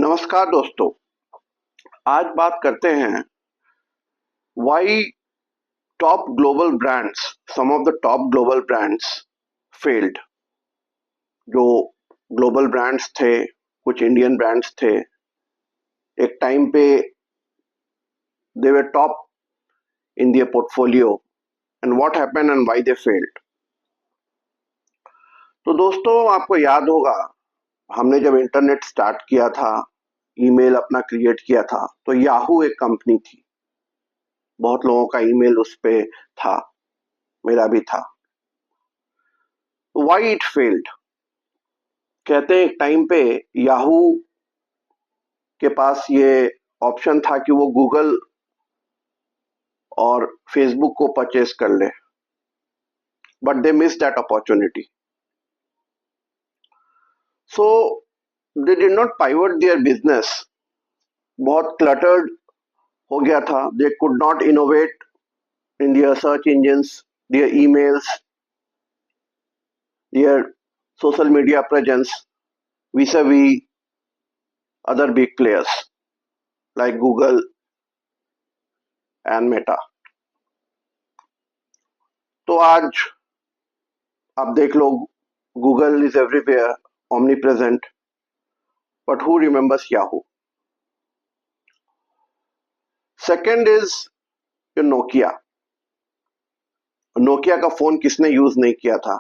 नमस्कार दोस्तों। आज बात करते हैं why top global brands, some of the top global brands failed। जो ग्लोबल ब्रांड्स थे, कुछ इंडियन ब्रांड्स थे, एक टाइम पे they were top in their portfolio and what happened and why they failed। तो दोस्तों, आपको याद होगा हमने जब इंटरनेट स्टार्ट किया था, ईमेल अपना क्रिएट किया था, तो याहू एक कंपनी थी। बहुत लोगों का ईमेल उस पे था, मेरा भी था। Why it failed? कहते हैं एक टाइम पे याहू के पास ये ऑप्शन था कि वो गूगल और फेसबुक को परचेज कर ले, but they miss that opportunity. So they did not pivot their business. बहुत क्लटर्ड हो गया था। They could not innovate in their search engines, there emails, their social media presence vis-a-vis other big players like Google and Meta। तो आज आप देख लो, Google is everywhere, omnipresent, but who remembers Yahoo? Second is your Nokia। Nokia का फोन किसने use नहीं किया था?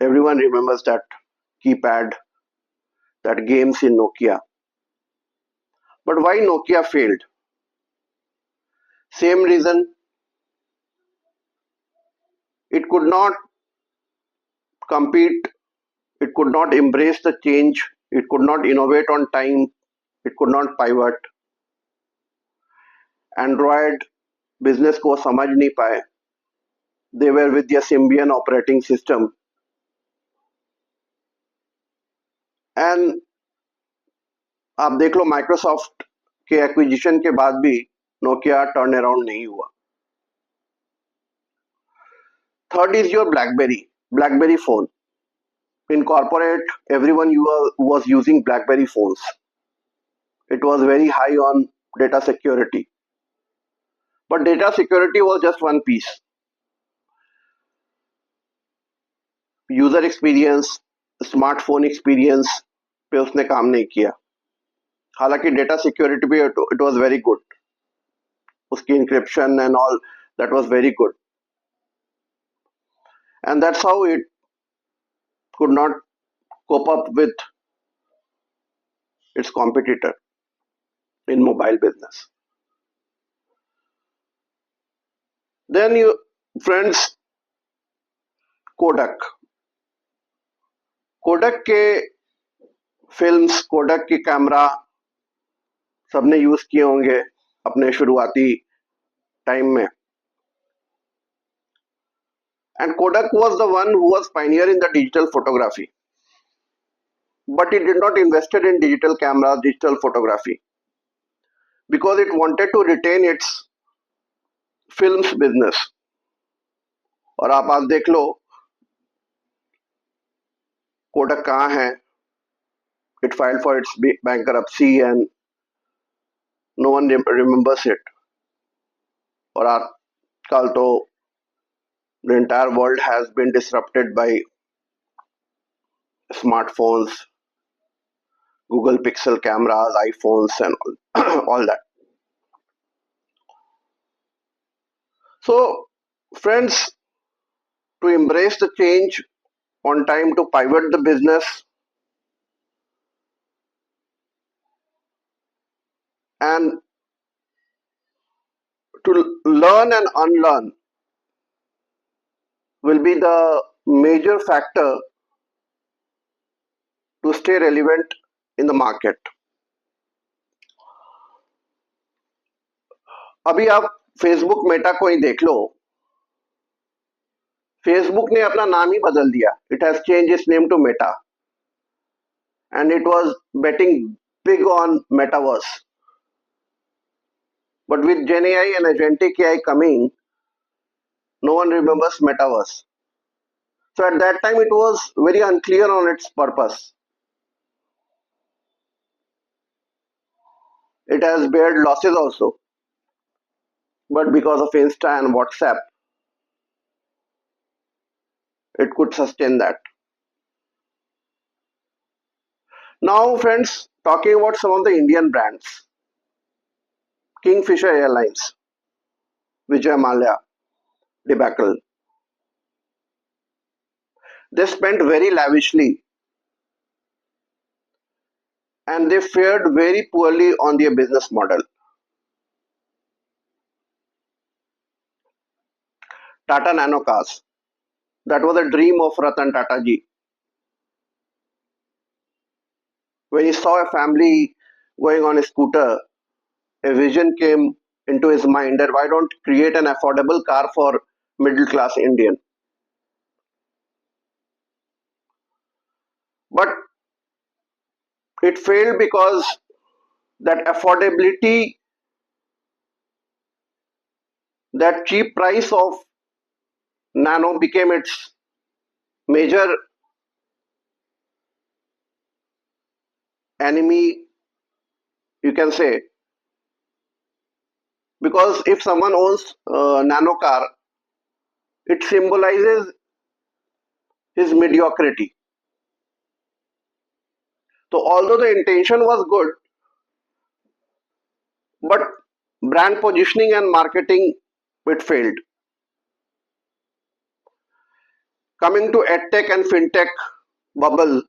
Everyone remembers that keypad, that games in Nokia। But why Nokia failed? Same reason. It could not compete, it could not embrace the change, it could not innovate on time, it could not pivot। Android business को समझ नहीं पाए। They were with their Symbian operating system and आप देख लो Microsoft के acquisition के बाद भी नोकिया टर्न अराउंड नहीं हुआ। Third is your blackberry phone. In corporate, everyone was using BlackBerry phones. It was very high on data security. But data security was just one piece. User experience, smartphone experience पे उसने काम नहीं किया। हालांकि data security भी it was very good. उसकी encryption and all that was very good. And that's how it could not cope up with its competitor in mobile business. Then you friends, Kodak के films, Kodak के camera सबने use किए होंगे अपने शुरुआती time में। And Kodak was the one who was pioneer in the digital photography, but it did not invested in digital cameras, digital photography, because it wanted to retain its films business। और आप आज देख लो Kodak कहाँ है। It filed for its bankruptcy and no one remembers it। और आजकल तो the entire world has been disrupted by smartphones, Google Pixel cameras, iPhones and all that। So friends, to embrace the change on time, to pivot the business and to learn and unlearn will be the major factor to stay relevant in the market। अभी आप Facebook Meta को ही देख लो। Facebook ने अपना नाम ही बदल दिया। It has change its name to Meta and it was betting big on metaverse. But with Gen AI and agentic AI coming, no one remembers metaverse। So at that time it was very unclear on its purpose। It has bared losses also, but because of Insta and WhatsApp, it could sustain that. Now, friends, talking about some of the Indian brands, Kingfisher Airlines, Vijay Mallya debacle. They spent very lavishly and they fared very poorly on their business model. Tata Nano Cars, that was a dream of Ratan Tata ji. When he saw a family going on a scooter, a vision came into his mind that why don't create an affordable car for middle class Indian. But it failed because that affordability, that cheap price of Nano became its major enemy, you can say, because if someone owns a Nano car, it symbolizes his mediocrity. So although the intention was good, but brand positioning and marketing, it failed. Coming to edtech and fintech bubble,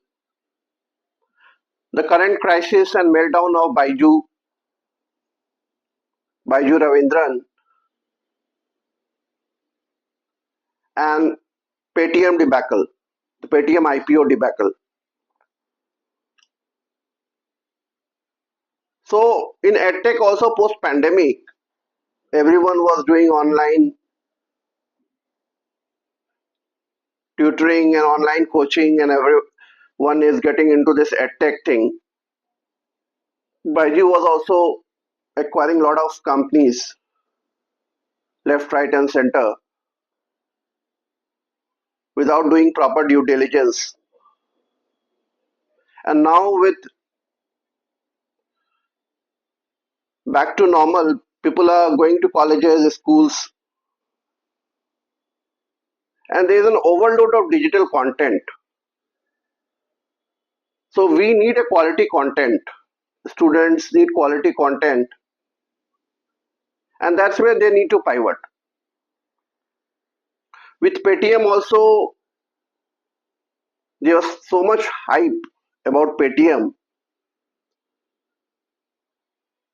the current crisis and meltdown of Baiju Ravindran, and Paytm debacle, the Paytm IPO debacle. So in edtech also post pandemic, everyone was doing online tutoring and online coaching, and everyone is getting into this edtech thing. Baiju was also acquiring a lot of companies left, right, and center without doing proper due diligence. And now with back to normal, people are going to colleges, schools, and there is an overload of digital content. So we need a quality content. Students need quality content, and that's where they need to pivot. With Paytm also, there was so much hype about Paytm.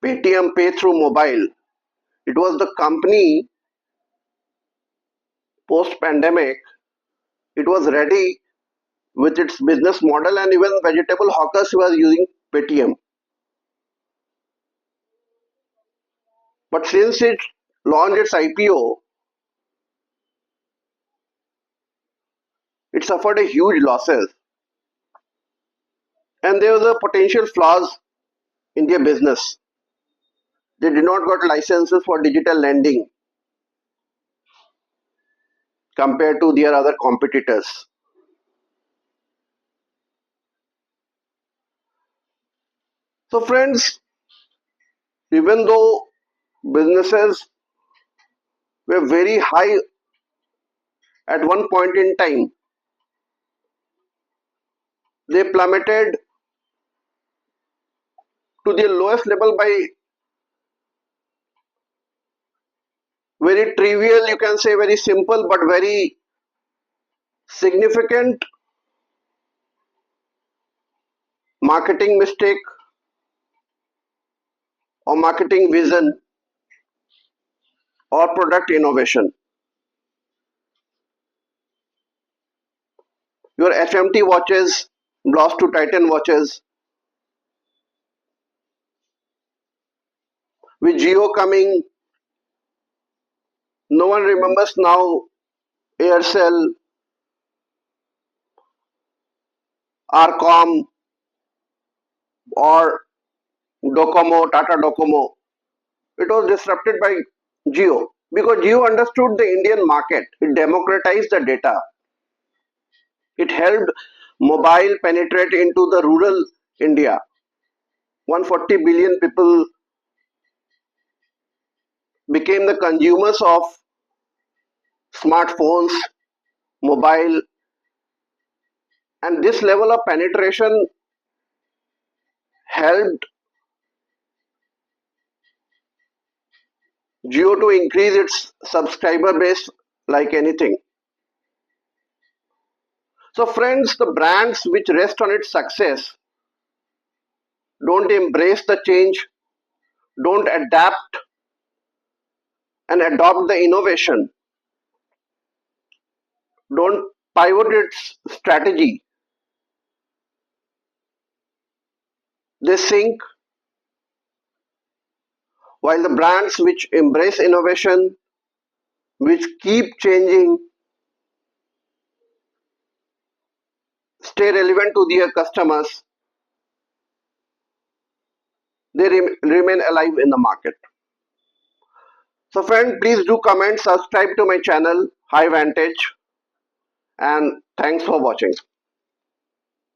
Paytm Pay through mobile. It was the company post pandemic. It was ready with its business model, and even vegetable hawkers were using Paytm. But since it launched its IPO, it suffered a huge losses, and there was a potential flaws in their business. They did not got licenses for digital lending compared to their other competitors. So friends, even though businesses were very high at one point in time, they plummeted to their lowest level by very trivial, you can say very simple, but very significant marketing mistake or marketing vision or product innovation. Your FMT watches lost to Titan watches. With Geo coming, no one remembers now Aircel, Arcom, or Docomo, Tata Docomo. It was disrupted by Geo because Geo understood the Indian market. It democratized the data. It helped mobile penetrate into the rural India. 140 billion people became the consumers of smartphones, mobile, and this level of penetration helped Jio to increase its subscriber base like anything. So, friends, the brands which rest on its success don't embrace the change, don't adapt and adopt the innovation, don't pivot its strategy. They sink, while the brands which embrace innovation, which keep changing, stay relevant to their customers, they remain alive in the market. So, friend, please do comment, subscribe to my channel, High Vantage, and thanks for watching.